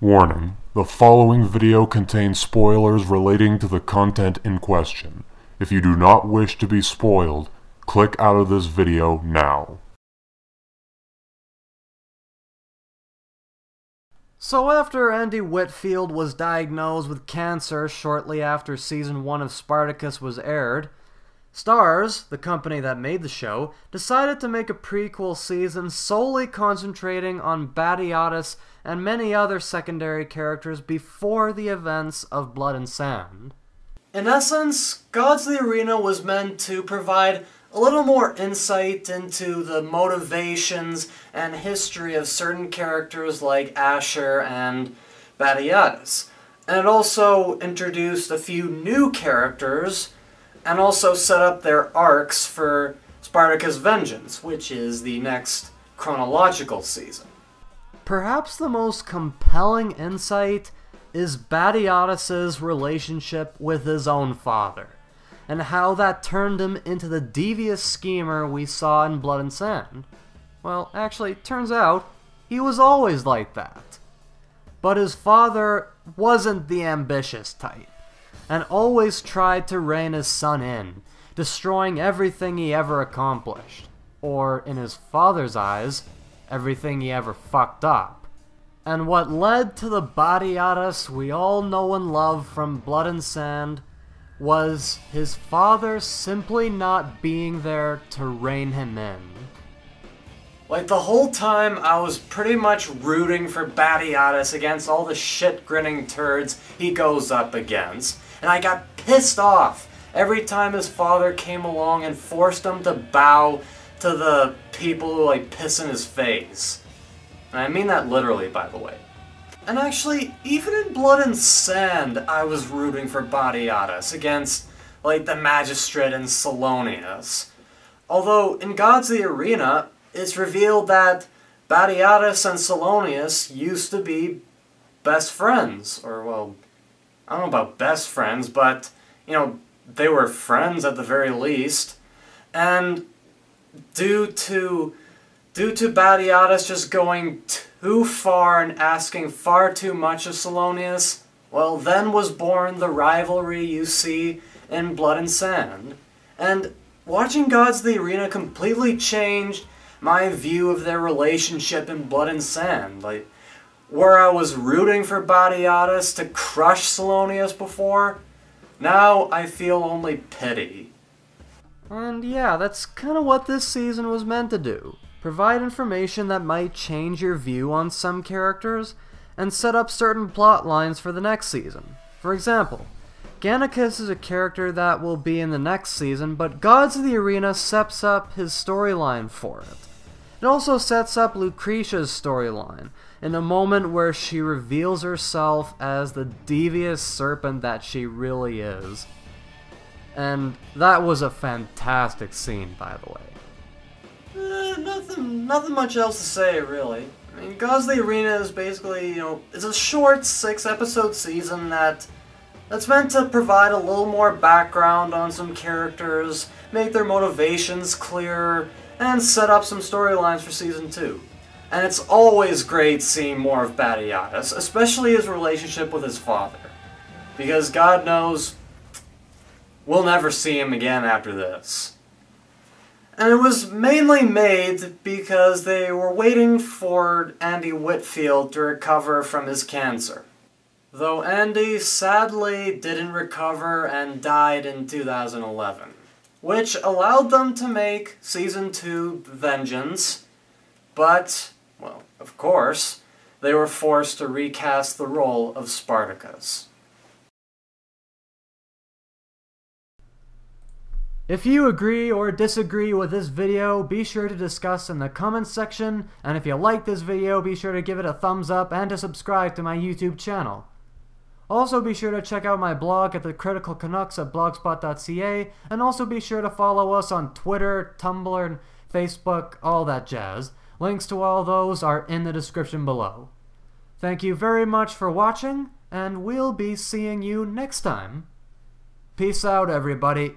Warning: the following video contains spoilers relating to the content in question. If you do not wish to be spoiled, click out of this video now. So after Andy Whitefield was diagnosed with cancer shortly after Season 1 of Spartacus was aired, Starz, the company that made the show, decided to make a prequel season solely concentrating on Spartacus and many other secondary characters before the events of Blood and Sand. In essence, Gods of the Arena was meant to provide a little more insight into the motivations and history of certain characters like Asher and Spartacus. And it also introduced a few new characters and also set up their arcs for Spartacus Vengeance, which is the next chronological season. Perhaps the most compelling insight is Spartacus's relationship with his own father, and how that turned him into the devious schemer we saw in Blood and Sand. Well, actually, it turns out he was always like that. But his father wasn't the ambitious type, and always tried to rein his son in, destroying everything he ever accomplished. Or, in his father's eyes, everything he ever fucked up. And what led to the Spartacus we all know and love from Blood and Sand was his father simply not being there to rein him in. Like, the whole time I was pretty much rooting for Spartacus against all the shit-grinning turds he goes up against, and I got pissed off every time his father came along and forced him to bow to the people who, like, piss in his face. And I mean that literally, by the way. And actually, even in Blood and Sand, I was rooting for Spartacus against, like, the Magistrate and Salonius. Although, in Gods of the Arena, it's revealed that Spartacus and Salonius used to be best friends. Or, well, I don't know about best friends, but, you know, they were friends at the very least. And due to Spartacus just going too far and asking far too much of Salonius, well, then was born the rivalry you see in Blood and Sand. And watching Gods of the Arena completely changed my view of their relationship in Blood and Sand. Like, where I was rooting for Spartacus to crush Salonius before, now I feel only pity. And yeah, that's kind of what this season was meant to do. Provide information that might change your view on some characters, and set up certain plot lines for the next season. For example, Gannicus is a character that will be in the next season, but Gods of the Arena sets up his storyline for it. It also sets up Lucretia's storyline, in a moment where she reveals herself as the devious serpent that she really is. And that was a fantastic scene, by the way. Nothing much else to say, really. I mean, Gods of the Arena is basically, you know, it's a short 6-episode season that's meant to provide a little more background on some characters, make their motivations clearer, and set up some storylines for Season 2. And it's always great seeing more of Spartacus, especially his relationship with his father. Because God knows, we'll never see him again after this. And it was mainly made because they were waiting for Andy Whitefield to recover from his cancer. Though Andy sadly didn't recover and died in 2011. Which allowed them to make Season 2 Vengeance, but, well, of course, they were forced to recast the role of Spartacus. If you agree or disagree with this video, be sure to discuss in the comments section, and if you like this video, be sure to give it a thumbs up and to subscribe to my YouTube channel. Also be sure to check out my blog at The Critical Canucks at blogspot.ca, and also be sure to follow us on Twitter, Tumblr, and Facebook, all that jazz. Links to all those are in the description below. Thank you very much for watching, and we'll be seeing you next time. Peace out, everybody.